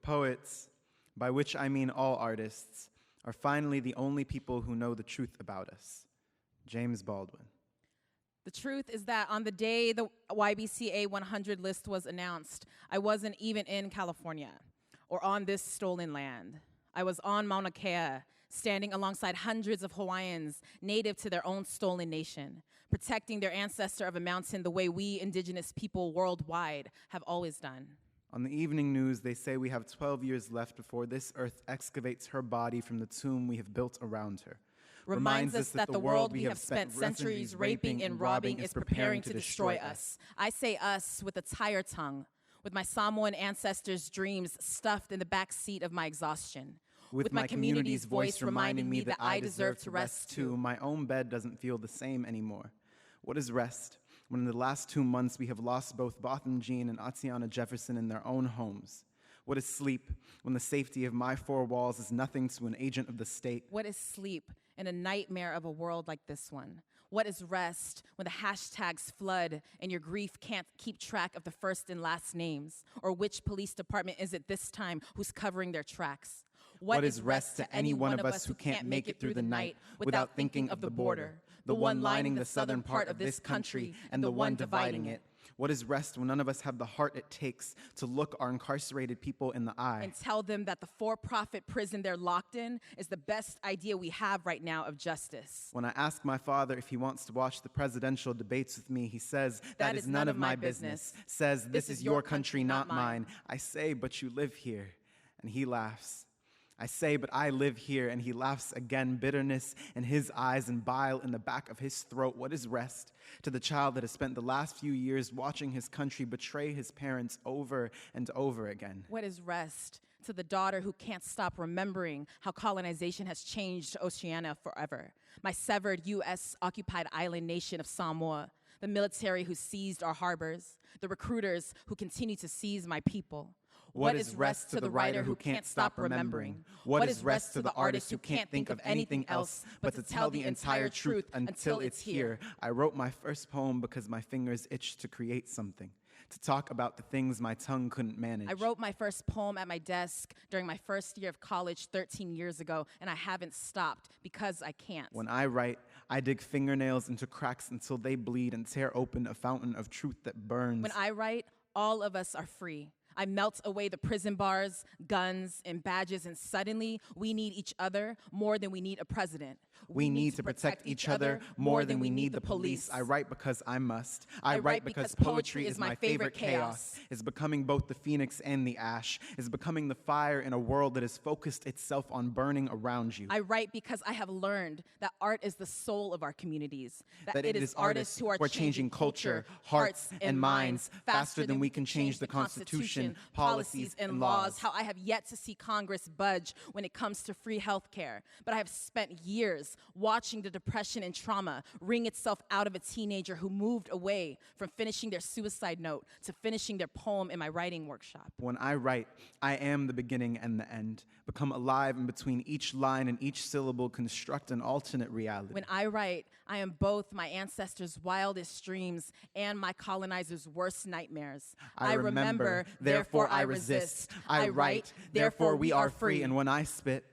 poets, by which I mean all artists, are finally the only people who know the truth about us. James Baldwin. The truth is that on the day the YBCA 100 list was announced, I wasn't even in California or on this stolen land. I was on Mauna Kea, standing alongside hundreds of Hawaiians native to their own stolen nation, protecting their ancestor of a mountain the way we indigenous people worldwide have always done. On the evening news, they say we have 12 years left before this earth excavates her body from the tomb we have built around her. Reminds us that the world we have spent centuries raping and robbing is preparing to destroy us. I say us with a tired tongue, with my Sāmoan ancestors' dreams stuffed in the back seat of my exhaustion. With my community's voice reminding me that I deserve to rest too. My own bed doesn't feel the same anymore. What is rest when in the last 2 months we have lost both Botham Jean and Atiana Jefferson in their own homes? What is sleep when the safety of my four walls is nothing to an agent of the state? What is sleep in a nightmare of a world like this one? What is rest when the hashtags flood and your grief can't keep track of the first and last names? Or which police department is it this time who's covering their tracks? What is rest to any one of us who can't make it through the night without thinking of the border, the one lining the southern part of this country and the one dividing it? What is rest when none of us have the heart it takes to look our incarcerated people in the eye and tell them that the for-profit prison they're locked in is the best idea we have right now of justice? When I ask my father if he wants to watch the presidential debates with me, he says, that is none of my business. Says, this is your country, not mine. I say, but you live here. And he laughs. I say, but I live here, and he laughs again, bitterness in his eyes and bile in the back of his throat. What is rest to the child that has spent the last few years watching his country betray his parents over and over again? What is rest to the daughter who can't stop remembering how colonization has changed Oceania forever? My severed U.S.-occupied island nation of Samoa, the military who seized our harbors, the recruiters who continue to seize my people. What is rest to the writer who can't stop remembering? What is rest to the artist who can't think of anything else but to tell the entire truth until it's here? I wrote my first poem because my fingers itched to create something, to talk about the things my tongue couldn't manage. I wrote my first poem at my desk during my first year of college 13 years ago, and I haven't stopped because I can't. When I write, I dig fingernails into cracks until they bleed and tear open a fountain of truth that burns. When I write, all of us are free. I melt away the prison bars, guns, and badges, and suddenly we need each other more than we need a president. We need to protect each other more than we need the police. I write because I must. I write because poetry is my favorite chaos. Is becoming both the phoenix and the ash. Is becoming the fire in a world that has focused itself on burning around you. I write because I have learned that art is the soul of our communities. That it is artists who are changing culture, hearts, and minds faster than we can change the Constitution, policies, and laws. How I have yet to see Congress budge when it comes to free health care. But I have spent years watching the depression and trauma wring itself out of a teenager who moved away from finishing their suicide note to finishing their poem in my writing workshop. When I write, I am the beginning and the end. Become alive in between each line and each syllable, construct an alternate reality. When I write, I am both my ancestors' wildest dreams and my colonizers' worst nightmares. I remember, therefore I resist. I write, therefore we are free. And when I spit,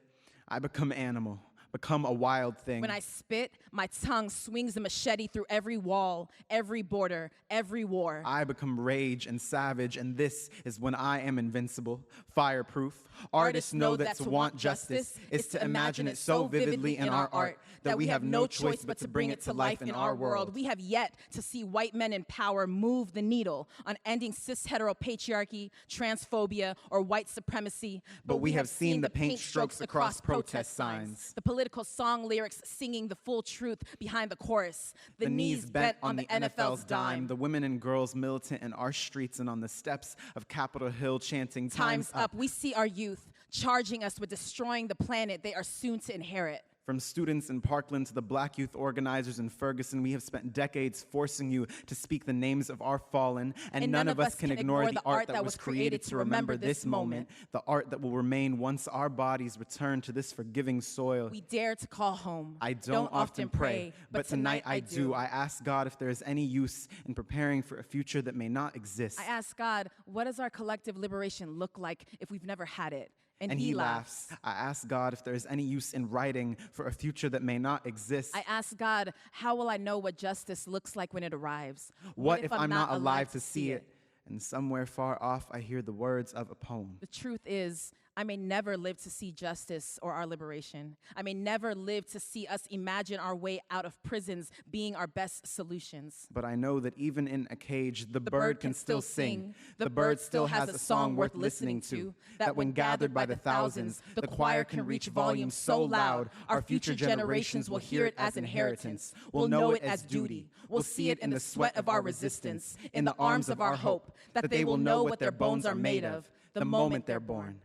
I become animal. Become a wild thing. When I spit, my tongue swings a machete through every wall, every border, every war. I become rage and savage, and this is when I am invincible, fireproof. Artists know that to want justice is to imagine it so vividly in our art that we have no choice but to bring it to life in our world. We have yet to see white men in power move the needle on ending cis-heteropatriarchy, transphobia, or white supremacy. But we have seen the paint strokes across protest signs. The political song lyrics singing the full truth behind the chorus. The knees bent on the NFL's dime. The women and girls militant in our streets and on the steps of Capitol Hill chanting, "Time's up." We see our youth charging us with destroying the planet they are soon to inherit. From students in Parkland to the Black youth organizers in Ferguson, we have spent decades forcing you to speak the names of our fallen, and none of us can ignore the art that was created to remember this moment, the art that will remain once our bodies return to this forgiving soil. We dare to call home. I don't often pray, but tonight I do. I ask God if there is any use in preparing for a future that may not exist. I ask God, what does our collective liberation look like if we've never had it? And he laughs. I ask God if there is any use in writing for a future that may not exist. I ask God, how will I know what justice looks like when it arrives? What if I'm not alive to see it? And somewhere far off, I hear the words of a poem. The truth is, I may never live to see justice or our liberation. I may never live to see us imagine our way out of prisons being our best solutions. But I know that even in a cage, the bird can still sing. The bird still has a song worth listening to. That when gathered by the thousands, the choir can reach volumes so loud, our future generations will hear it as inheritance. We'll know it as duty. We'll see it in the sweat of our resistance, in the arms of our hope, that they will know what their bones are made of the moment they're born.